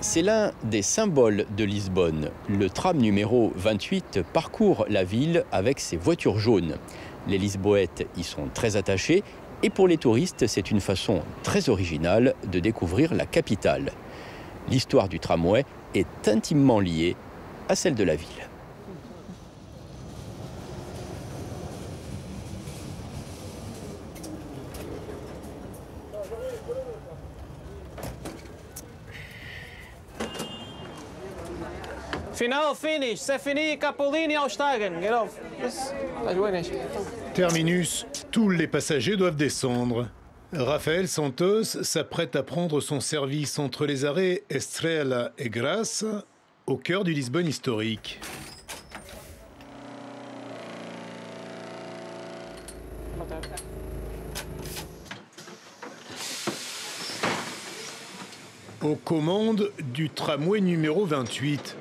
C'est l'un des symboles de Lisbonne. Le tram numéro 28 parcourt la ville avec ses voitures jaunes. Les Lisboètes y sont très attachés et pour les touristes, c'est une façon très originale de découvrir la capitale. L'histoire du tramway est intimement liée à celle de la ville. Final, finish. C'est fini, Capolini aussteigen. Get off. Terminus, tous les passagers doivent descendre. Rafael Santos s'apprête à prendre son service entre les arrêts Estrela et Graça, au cœur du Lisbonne historique. Aux commandes du tramway numéro 28.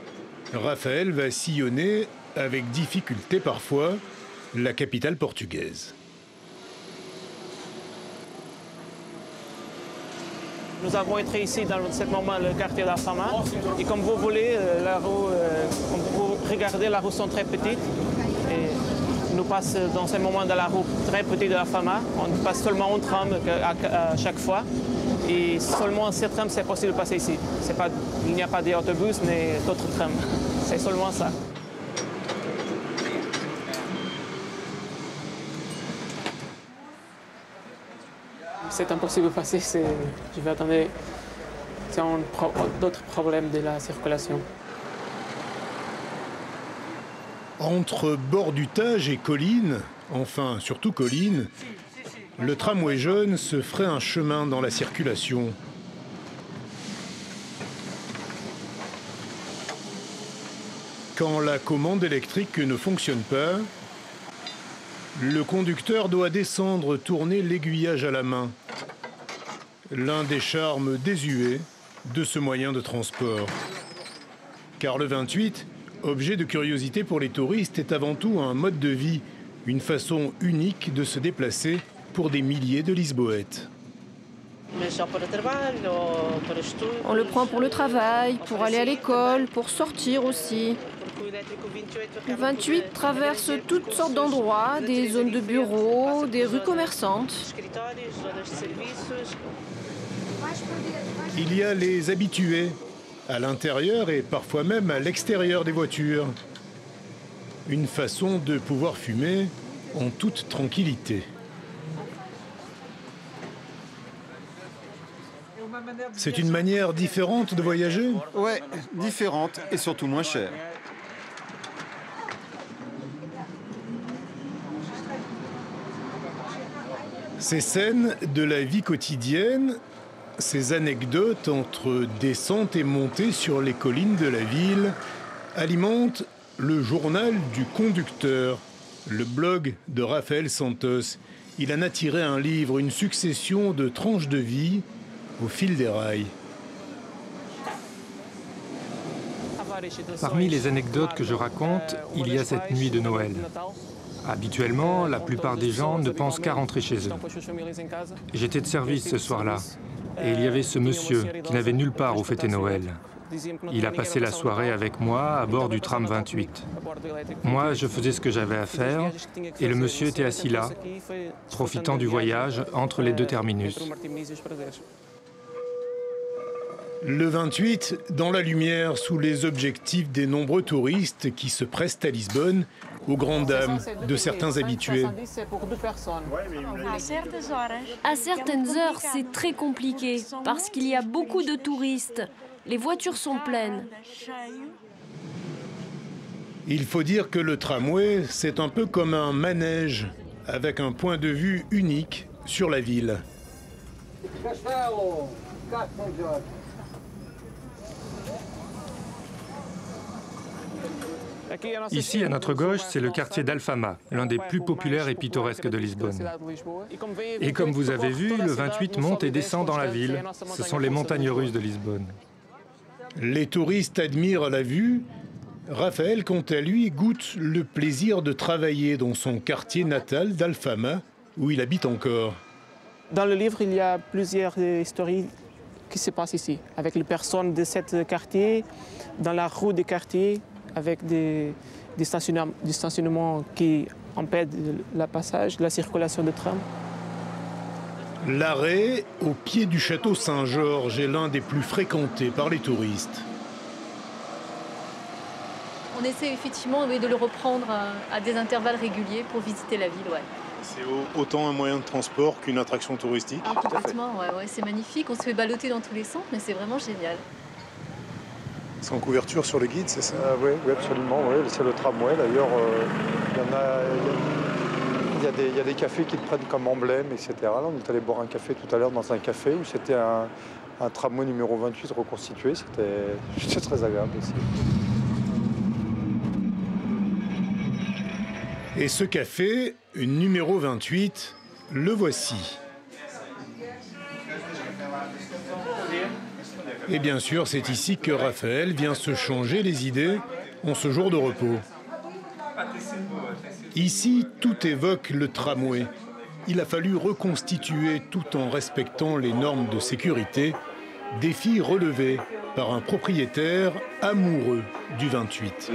Rafael va sillonner, avec difficulté parfois, la capitale portugaise. Nous avons été ici dans ce moment le quartier de la Fama. Et comme vous voulez, comme vous regardez, la rue sont très petites. Et nous passons dans ce moment de la rue très petite de la Fama. On passe seulement un tram à chaque fois. Et seulement un seul tram, c'est possible de passer ici. Il n'y a pas d'autobus ni d'autres trams. C'est seulement ça. C'est impossible de passer. Je vais attendre. C'est d'autres problèmes de la circulation. Entre bord du Tage et collines, enfin surtout collines, le tramway jaune se ferait un chemin dans la circulation. Quand la commande électrique ne fonctionne pas, le conducteur doit descendre tourner l'aiguillage à la main. L'un des charmes désuets de ce moyen de transport. Car le 28, objet de curiosité pour les touristes, est avant tout un mode de vie, une façon unique de se déplacer pour des milliers de Lisboètes. On le prend pour le travail, pour aller à l'école, pour sortir aussi. Le 28 traverse toutes sortes d'endroits, des zones de bureaux, des rues commerçantes. Il y a les habitués, à l'intérieur et parfois même à l'extérieur des voitures. Une façon de pouvoir fumer en toute tranquillité. C'est une manière différente de voyager ? Ouais, différente et surtout moins chère. Ces scènes de la vie quotidienne, ces anecdotes entre descente et montée sur les collines de la ville, alimentent le journal du conducteur, le blog de Rafael Santos. Il en a tiré un livre, une succession de tranches de vie au fil des rails. Parmi les anecdotes que je raconte, il y a cette nuit de Noël. Habituellement, la plupart des gens ne pensent qu'à rentrer chez eux. J'étais de service ce soir-là, et il y avait ce monsieur qui n'avait nulle part où fêter Noël. Il a passé la soirée avec moi à bord du tram 28. Moi, je faisais ce que j'avais à faire, et le monsieur était assis là, profitant du voyage entre les deux terminus. Le 28, dans la lumière, sous les objectifs des nombreux touristes qui se pressent à Lisbonne, aux grandes dames de certains habitués. À certaines heures, c'est très compliqué parce qu'il y a beaucoup de touristes. Les voitures sont pleines. Il faut dire que le tramway, c'est un peu comme un manège, avec un point de vue unique sur la ville. Ici, à notre gauche, c'est le quartier d'Alfama, l'un des plus populaires et pittoresques de Lisbonne. Et comme vous avez vu, le 28 monte et descend dans la ville. Ce sont les montagnes russes de Lisbonne. Les touristes admirent la vue. Rafael, quant à lui, goûte le plaisir de travailler dans son quartier natal d'Alfama, où il habite encore. Dans le livre, il y a plusieurs histoires qui se passe ici, avec les personnes de ce quartier, dans la rue des quartiers, avec des stationnements qui empêchent le passage, la circulation de tram. L'arrêt, au pied du château Saint-Georges, est l'un des plus fréquentés par les touristes. On essaie effectivement de le reprendre à des intervalles réguliers pour visiter la ville. Ouais. C'est autant un moyen de transport qu'une attraction touristique. Ah, complètement, ouais, c'est magnifique. On se fait balloter dans tous les sens, mais c'est vraiment génial. C'est en couverture sur le guide, c'est ça? Oui, absolument. Oui. C'est le tramway. D'ailleurs, il y a des cafés qui le prennent comme emblème, etc. Là, on est allé boire un café tout à l'heure dans un café où c'était un tramway numéro 28 reconstitué. C'était très agréable aussi. Et ce café, numéro 28, le voici. Et bien sûr, c'est ici que Raphaël vient se changer les idées en ce jour de repos. Ici, tout évoque le tramway. Il a fallu reconstituer tout en respectant les normes de sécurité, défi relevé par un propriétaire amoureux du 28.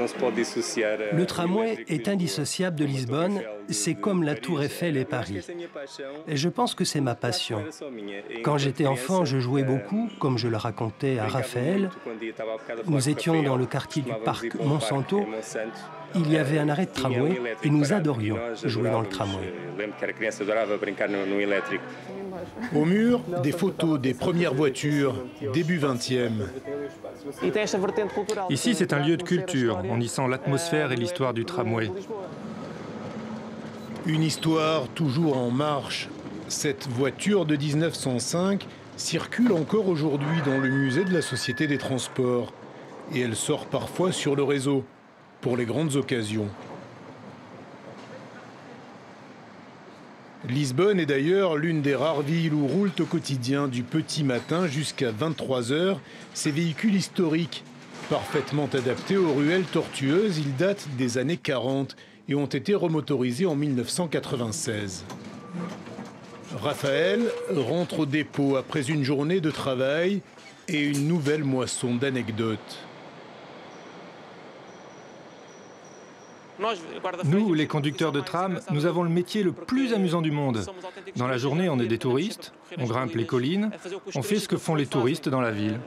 Le tramway est indissociable de Lisbonne, c'est comme la Tour Eiffel et Paris. Et je pense que c'est ma passion. Quand j'étais enfant, je jouais beaucoup, comme je le racontais à Raphaël. Nous étions dans le quartier du parc Monsanto. Il y avait un arrêt de tramway et nous adorions jouer dans le tramway. Au mur, des photos des premières voitures, début 20e. Ici, c'est un lieu de culture. On y sent l'atmosphère et l'histoire du tramway. Une histoire toujours en marche. Cette voiture de 1905 circule encore aujourd'hui dans le musée de la Société des Transports. Et elle sort parfois sur le réseau, pour les grandes occasions. Lisbonne est d'ailleurs l'une des rares villes où roulent au quotidien du petit matin jusqu'à 23h ces véhicules historiques. Parfaitement adaptés aux ruelles tortueuses, ils datent des années 40 et ont été remotorisés en 1996. Raphaël rentre au dépôt après une journée de travail et une nouvelle moisson d'anecdotes. Nous, les conducteurs de tram, nous avons le métier le plus amusant du monde. Dans la journée, on est des touristes, on grimpe les collines, on fait ce que font les touristes dans la ville.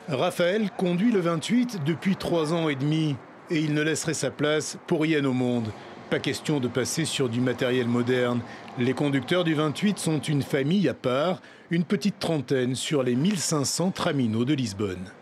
Raphaël conduit le 28 depuis 3 ans et demi et il ne laisserait sa place pour rien au monde. Pas question de passer sur du matériel moderne. Les conducteurs du 28 sont une famille à part, une petite trentaine sur les 1500 traminots de Lisbonne.